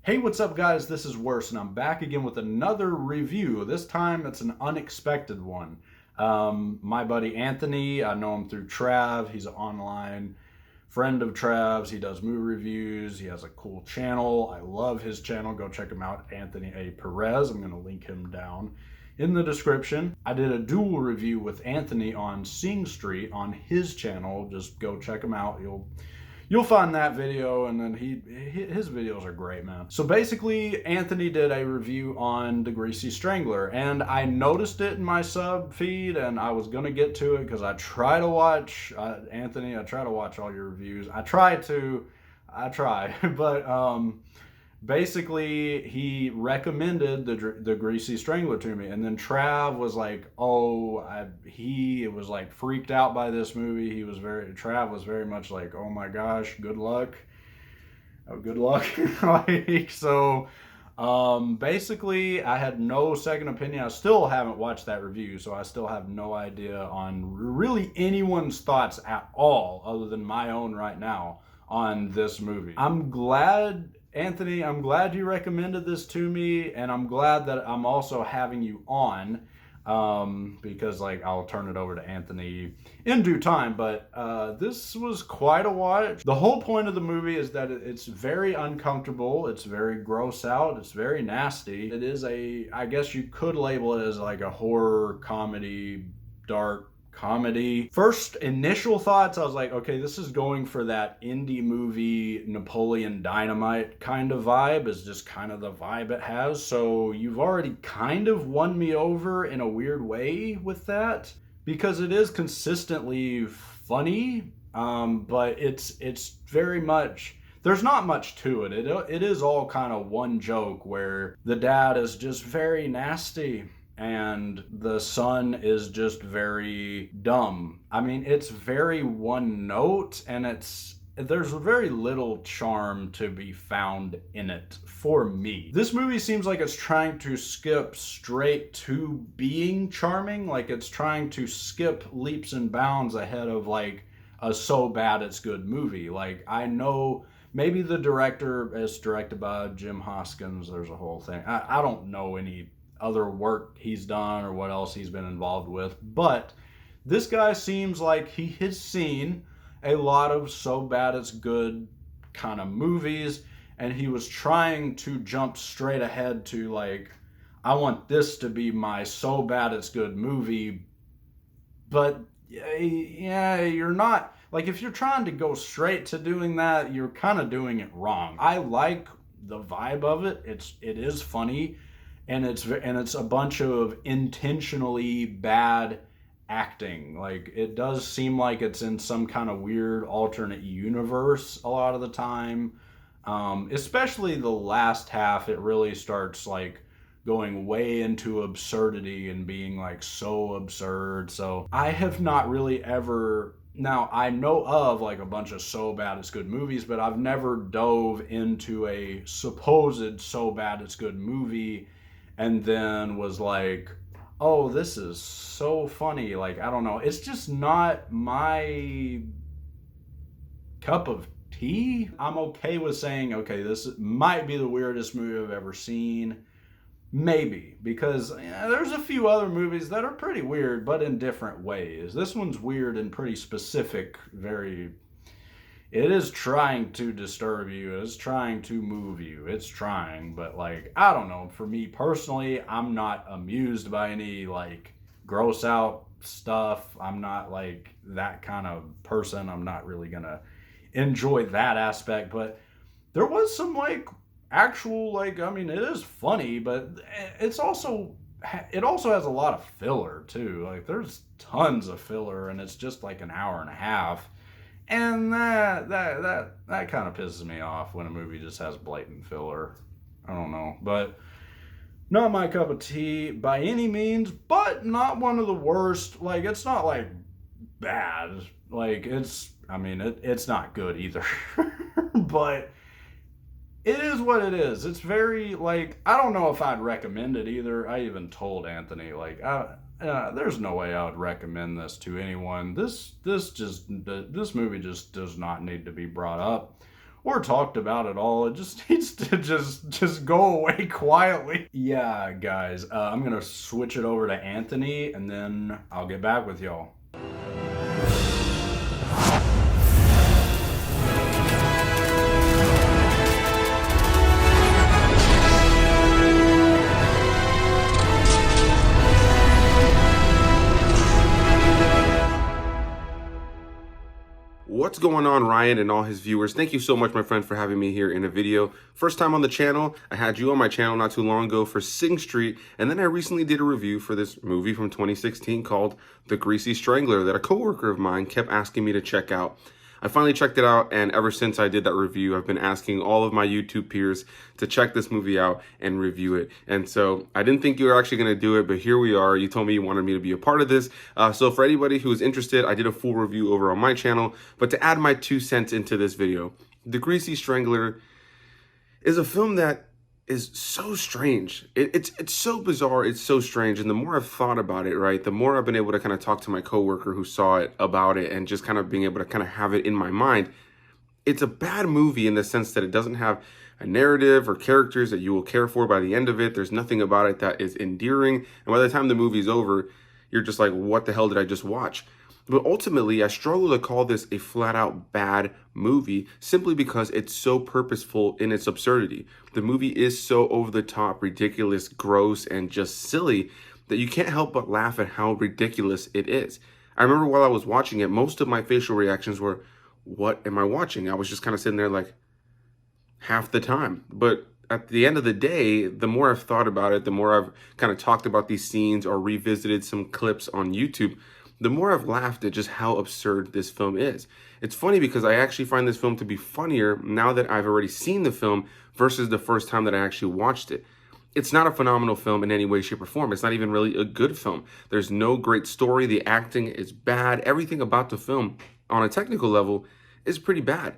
Hey, what's up, guys? This is Worse, and I'm back again with another review. This time it's an unexpected one. My buddy Anthony, I know him through Trav. He's an online friend of Trav's. He does movie reviews. He has a cool channel. I love his channel. Go check him out, Anthony A. Perez. I'm going to link him down in the description. I did a dual review with Anthony on Sing Street on his channel. Just go check him out. You'll find that video, and then his videos are great, man. So basically, Anthony did a review on the Greasy Strangler, and I noticed it in my sub feed, and I was gonna get to it because I try to watch Anthony. I try to watch all your reviews. I try, but basically he recommended the Greasy Strangler to me, and then Trav was like, he was like freaked out by this movie. Trav was very much like, oh my gosh, good luck. Like, so basically I had no second opinion. I still haven't watched that review, so I still have no idea on really anyone's thoughts at all other than my own right now on this movie. Anthony, I'm glad you recommended this to me, and I'm glad that I'm also having you on, because like I'll turn it over to Anthony in due time. But this was quite a watch. The whole point of the movie is that it's very uncomfortable, it's very gross out, it's very nasty. It is I guess you could label it as like a horror comedy, dark comedy. First initial thoughts, I was like, okay, this is going for that indie movie Napoleon Dynamite kind of vibe, is just kind of the vibe it has. So you've already kind of won me over in a weird way with that, because it is consistently funny, but it's very much, there's not much to it. It is all kind of one joke where the dad is just very nasty and the son is just very dumb. I mean, it's very one note, and there's very little charm to be found in it for me. This movie seems like it's trying to skip straight to being charming, like it's trying to skip leaps and bounds ahead of like a so bad it's good movie. Like, I know maybe the director is directed by Jim Hoskins. There's a whole thing. I don't know any other work he's done or what else he's been involved with, but this guy seems like he has seen a lot of so bad it's good kind of movies, and he was trying to jump straight ahead to like, I want this to be my so bad it's good movie. But yeah, you're not, like, if you're trying to go straight to doing that, you're kind of doing it wrong. I like the vibe of it. It is funny, and it's a bunch of intentionally bad acting. Like, it does seem like it's in some kind of weird alternate universe a lot of the time. Especially the last half, it really starts like going way into absurdity and being like so absurd. So I have not really ever, now I know of like a bunch of so bad it's good movies, but I've never dove into a supposed so bad it's good movie and then was like, oh, this is so funny. Like, I don't know. It's just not my cup of tea. I'm okay with saying, okay, this might be the weirdest movie I've ever seen. Maybe, because there's a few other movies that are pretty weird, but in different ways. This one's weird and pretty specific, it is trying to disturb you. It's trying to move you. It's trying, but like, I don't know. For me personally, I'm not amused by any like gross out stuff. I'm not like that kind of person. I'm not really gonna enjoy that aspect, but there was some like actual, like, I mean, it is funny, but it also has a lot of filler too. Like, there's tons of filler, and it's just like an hour and a half. And that kind of pisses me off when a movie just has blatant filler. I don't know, but not my cup of tea by any means, but not one of the worst. Like, it's not like bad. Like, it's not good either. But it is what it is. It's very, like, I don't know if I'd recommend it either. I even told Anthony, like, there's no way I would recommend this to anyone. This movie just does not need to be brought up or talked about at all. It just needs to just go away quietly. Yeah, guys, I'm gonna switch it over to Anthony, and then I'll get back with y'all. What's going on, Ryan and all his viewers? Thank you so much, my friend, for having me here in a video. First time on the channel. I had you on my channel not too long ago for Sing Street, and then I recently did a review for this movie from 2016 called The Greasy Strangler that a coworker of mine kept asking me to check out. I finally checked it out, and ever since I did that review, I've been asking all of my YouTube peers to check this movie out and review it. And so I didn't think you were actually going to do it, but here we are. You told me you wanted me to be a part of this. So for anybody who is interested, I did a full review over on my channel. But to add my 2 cents into this video, The Greasy Strangler is a film that is so strange. It's so bizarre. It's so strange. And the more I've thought about it, right, the more I've been able to kind of talk to my coworker who saw it about it and just kind of being able to kind of have it in my mind. It's a bad movie in the sense that it doesn't have a narrative or characters that you will care for by the end of it. There's nothing about it that is endearing. And by the time the movie's over, you're just like, what the hell did I just watch? But ultimately, I struggle to call this a flat-out bad movie simply because it's so purposeful in its absurdity. The movie is so over-the-top, ridiculous, gross, and just silly that you can't help but laugh at how ridiculous it is. I remember while I was watching it, most of my facial reactions were, what am I watching? I was just kind of sitting there like half the time. But at the end of the day, the more I've thought about it, the more I've kind of talked about these scenes or revisited some clips on YouTube, the more I've laughed at just how absurd this film is. It's funny because I actually find this film to be funnier now that I've already seen the film versus the first time that I actually watched it. It's not a phenomenal film in any way, shape, or form. It's not even really a good film. There's no great story. The acting is bad. Everything about the film on a technical level is pretty bad.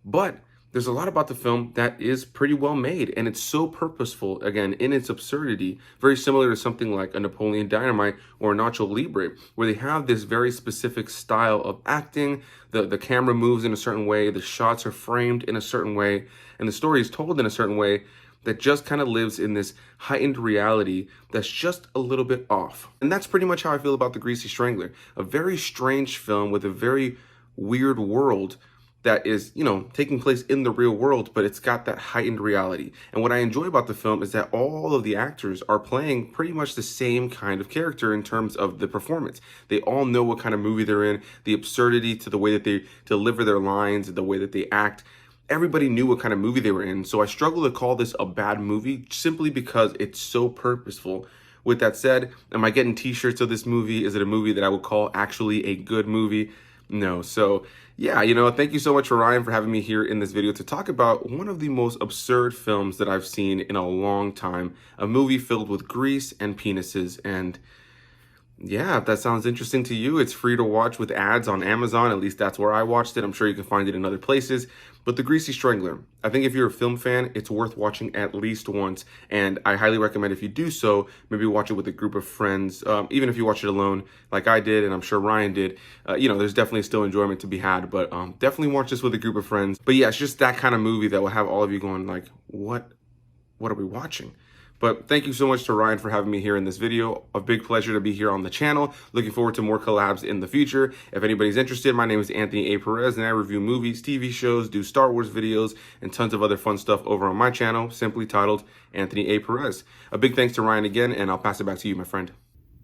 But there's a lot about the film that is pretty well made, and it's so purposeful, again, in its absurdity, very similar to something like a Napoleon Dynamite or a Nacho Libre, where they have this very specific style of acting, the camera moves in a certain way, the shots are framed in a certain way, and the story is told in a certain way that just kind of lives in this heightened reality that's just a little bit off. And that's pretty much how I feel about The Greasy Strangler, a very strange film with a very weird world that is, you know, taking place in the real world, but it's got that heightened reality. And what I enjoy about the film is that all of the actors are playing pretty much the same kind of character in terms of the performance. They all know what kind of movie they're in, the absurdity to the way that they deliver their lines, the way that they act. Everybody knew what kind of movie they were in. So I struggle to call this a bad movie simply because it's so purposeful. With that said, am I getting t-shirts of this movie? Is it a movie that I would call actually a good movie? No. So yeah, you know, thank you so much for Ryan for having me here in this video to talk about one of the most absurd films that I've seen in a long time, a movie filled with grease and penises. And yeah, if that sounds interesting to you, it's free to watch with ads on Amazon. At least that's where I watched it. I'm sure you can find it in other places. But The Greasy Strangler, I think if you're a film fan, it's worth watching at least once. And I highly recommend if you do so, maybe watch it with a group of friends. Even if you watch it alone, like I did, and I'm sure Ryan did, you know, there's definitely still enjoyment to be had. But definitely watch this with a group of friends. But yeah, it's just that kind of movie that will have all of you going like, what are we watching? But thank you so much to Ryan for having me here in this video. A big pleasure to be here on the channel. Looking forward to more collabs in the future. If anybody's interested, my name is Anthony A. Perez, and I review movies, TV shows, do Star Wars videos, and tons of other fun stuff over on my channel, simply titled Anthony A. Perez. A big thanks to Ryan again, and I'll pass it back to you, my friend.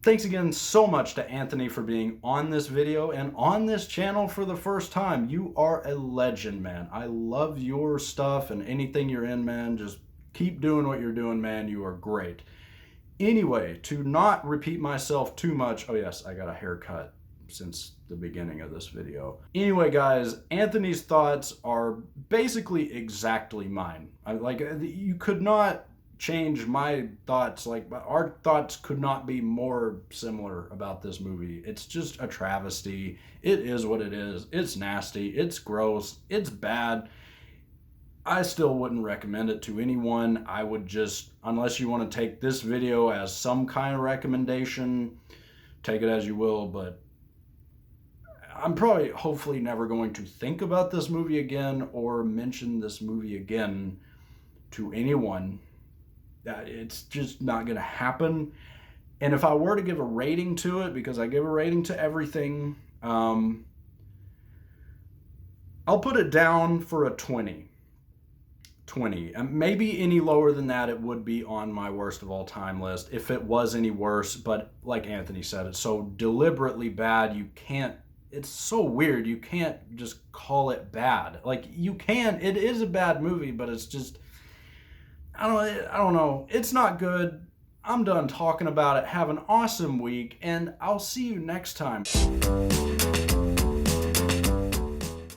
Thanks again so much to Anthony for being on this video and on this channel for the first time. You are a legend, man. I love your stuff and anything you're in, man. Just keep doing what you're doing, man. You are great. Anyway, to not repeat myself too much, oh yes, I got a haircut since the beginning of this video. Anyway, guys, Anthony's thoughts are basically exactly mine. You could not change my thoughts. Like, our thoughts could not be more similar about this movie. It's just a travesty. It is what it is. It's nasty. It's gross. It's bad. I still wouldn't recommend it to anyone. I would just, unless you want to take this video as some kind of recommendation, take it as you will, but I'm probably, hopefully, never going to think about this movie again or mention this movie again to anyone. It's just not going to happen. And if I were to give a rating to it, because I give a rating to everything, I'll put it down for a 20. 20. Maybe any lower than that, it would be on my worst of all time list if it was any worse. But like Anthony said, it's so deliberately bad, you can't, it's so weird, you can't just call it bad. Like, you can, it is a bad movie, but it's just, I don't know. It's not good. I'm done talking about it. Have an awesome week, and I'll see you next time.